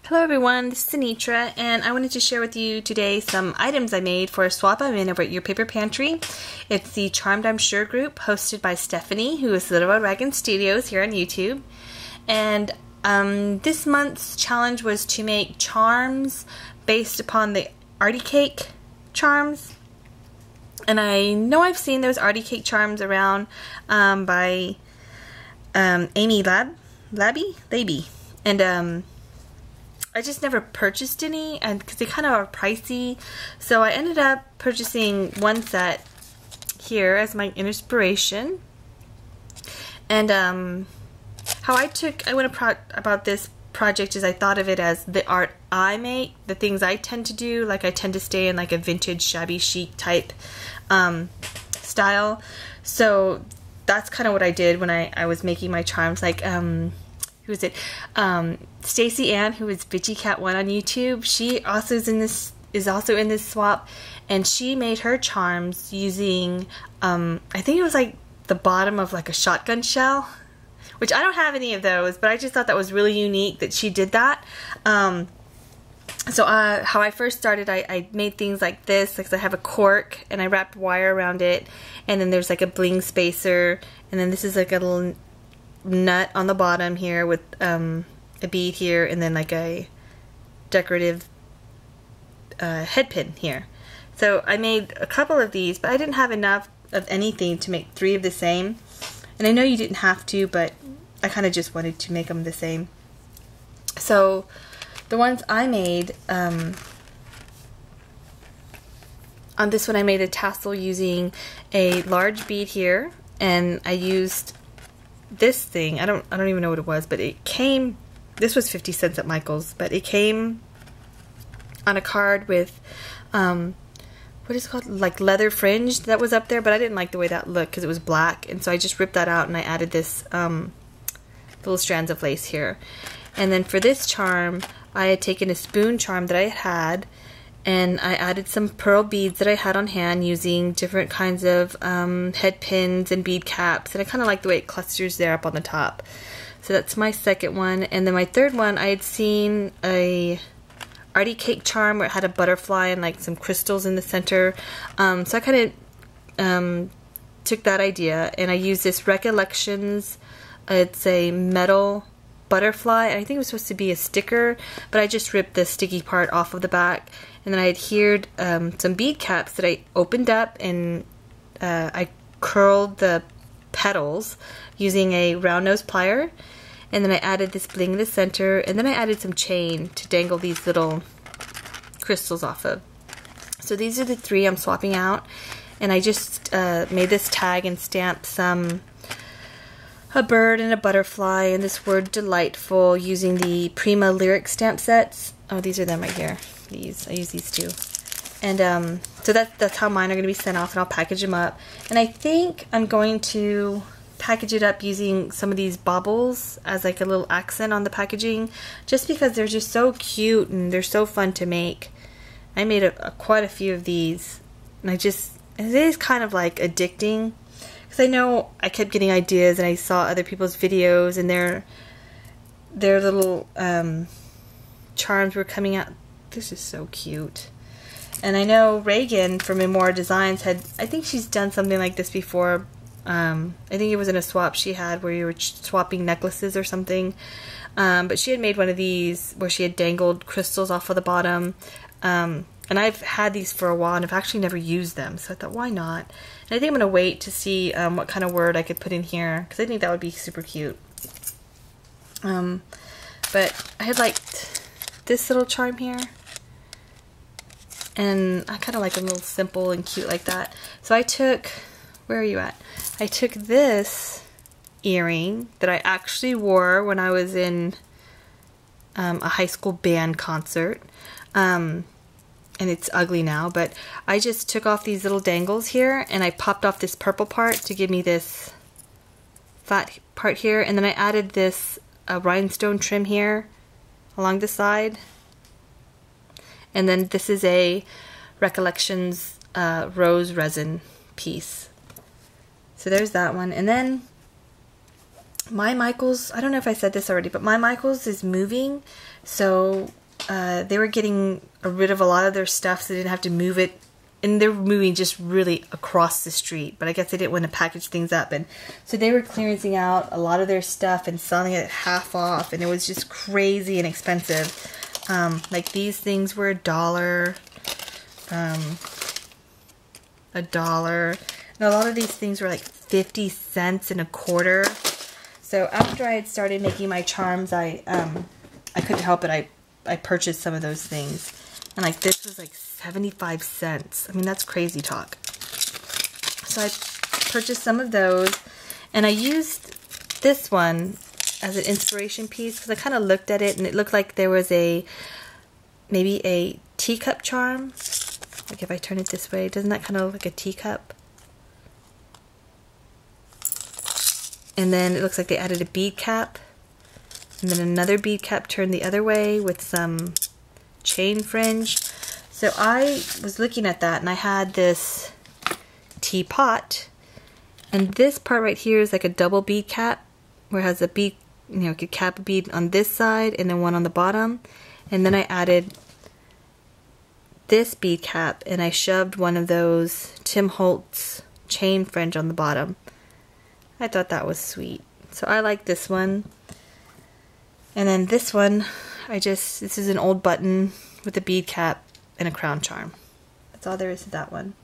Hello everyone, this is Anitra, and I wanted to share with you today some items I made for a swap I'm in over at Your Paper Pantry. It's the Charmed I'm Sure group hosted by Stephanie, who is Littleredwagonstudio here on YouTube. And this month's challenge was to make charms based upon the Artie Cake charms. And I know I've seen those Artie Cake charms around by Amy Labby. And I just never purchased any, and because they kind of are pricey, so I ended up purchasing one set here as my inspiration. And how I went about this project is I thought of it as the art I make, the things I tend to do. Like I tend to stay in like a vintage shabby chic type style. So that's kind of what I did when I was making my charms. Like who is it? Stacy Ann, who is Bitchy Cat 1 on YouTube. She also is also in this swap, and she made her charms using I think it was like the bottom of like a shotgun shell, which I don't have any of those, but I just thought that was really unique that she did that. So how I first started, I made things like this. Like I have a cork and I wrapped wire around it, and then there's like a bling spacer, and then this is like a little nut on the bottom here with a bead here, and then like a decorative head pin here. So I made a couple of these, but I didn't have enough of anything to make 3 of the same. And I know you didn't have to, but I kind of just wanted to make them the same. So the ones I made, on this one I made a tassel using a large bead here, and I used this thing. I don't even know what it was, but it came, this was 50 cents at Michael's, but it came on a card with what is it called, like leather fringe that was up there, but I didn't like the way that looked because it was black, and so I just ripped that out and I added this little strands of lace here. And then for this charm, I had taken a spoon charm that I had, and I added some pearl beads that I had on hand using different kinds of head pins and bead caps, and I kind of like the way it clusters there up on the top. So that's my second one. And then my third one, I had seen a Artie Cake charm where it had a butterfly and like some crystals in the center. So I kind of took that idea, and I used this Recollections, it's a metal butterfly. I think it was supposed to be a sticker, but I just ripped the sticky part off of the back, and then I adhered some bead caps that I opened up, and I curled the petals using a round nose plier, and then I added this bling in the center, and then I added some chain to dangle these little crystals off of. So these are the 3 I'm swapping out, and I just made this tag and stamped a bird and a butterfly and this word delightful using the Prima Lyric stamp sets. Oh, these are them right here. I use these 2. And so that's how mine are going to be sent off, and I'll package them up. And I think I'm going to package it up using some of these baubles as like a little accent on the packaging, just because they're just so cute and they're so fun to make. I made quite a few of these, and it is kind of like addicting. I know I kept getting ideas, and I saw other people's videos, and their little charms were coming out. This is so cute. And I know Reagan from Memora Designs I think she's done something like this before. I think it was in a swap she had where you were swapping necklaces or something. But she had made one of these where she had dangled crystals off of the bottom. And I've had these for a while, and I've actually never used them, so I thought, why not? And I think I'm going to wait to see what kind of word I could put in here, because I think that would be super cute. But I had liked this little charm here, and I kind of like them a little simple and cute like that. So I took, where are you at? I took this earring that I actually wore when I was in a high school band concert. And it's ugly now, but I just took off these little dangles here, and I popped off this purple part to give me this flat part here, and then I added this rhinestone trim here along the side, and then this is a Recollections rose resin piece. So there's that one, and then my Michaels, I don't know if I said this already, but my Michaels is moving, so they were getting rid of a lot of their stuff, so they didn't have to move it, and they're moving just really across the street, but I guess they didn't want to package things up, and so they were clearancing out a lot of their stuff and selling it at half off, and it was just crazy and expensive. Like these things were $1, $1, and a lot of these things were like 50 cents and a quarter. So after I had started making my charms, I couldn't help it. I purchased some of those things, and like this was like 75 cents. I mean, that's crazy talk. So I purchased some of those, and I used this one as an inspiration piece because I kind of looked at it and it looked like there was maybe a teacup charm. Like if I turn it this way, doesn't that kind of look like a teacup? And then it looks like they added a bead cap, and then another bead cap turned the other way with some chain fringe. So I was looking at that, and I had this teapot, and this part right here is like a double bead cap, where it has a bead, you know, you could cap a bead on this side and then one on the bottom. And then I added this bead cap, and I shoved one of those Tim Holtz chain fringe on the bottom. I thought that was sweet. So I like this one. And then this one, this is an old button with a bead cap and a crown charm. That's all there is to that one.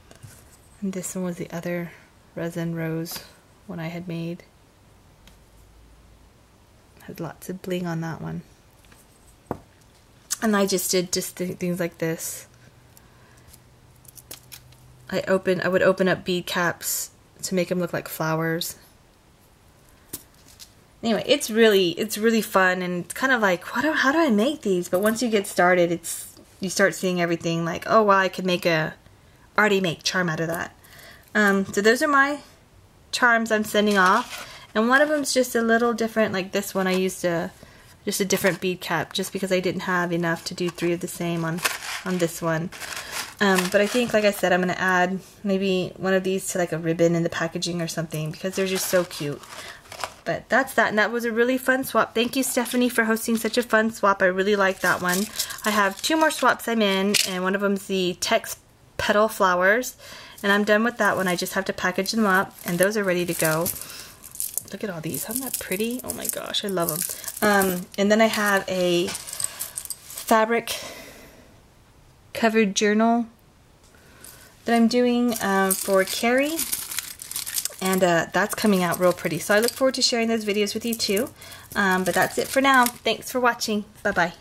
And this one was the other resin rose one I had made. Had lots of bling on that one. And I just did things like this. I would open up bead caps to make them look like flowers. Anyway, it's really fun, and it's kind of like, how do I make these? But once you get started, you start seeing everything like, oh wow, I could already make charm out of that. So those are my charms I'm sending off, and one of them's just a little different. Like this one, I used just a different bead cap, just because I didn't have enough to do 3 of the same on this one. But I think, like I said, I'm gonna add maybe one of these to like a ribbon in the packaging or something, because they're just so cute. But that's that, and that was a really fun swap. Thank you, Stephanie, for hosting such a fun swap. I really like that one. I have 2 more swaps I'm in, and one of them's the Tex Petal Flowers, and I'm done with that one. I just have to package them up, and those are ready to go. Look at all these. Isn't that pretty? Oh my gosh, I love them. And then I have a fabric covered journal that I'm doing for Carrie. And that's coming out real pretty. So I look forward to sharing those videos with you too. But that's it for now. Thanks for watching. Bye-bye.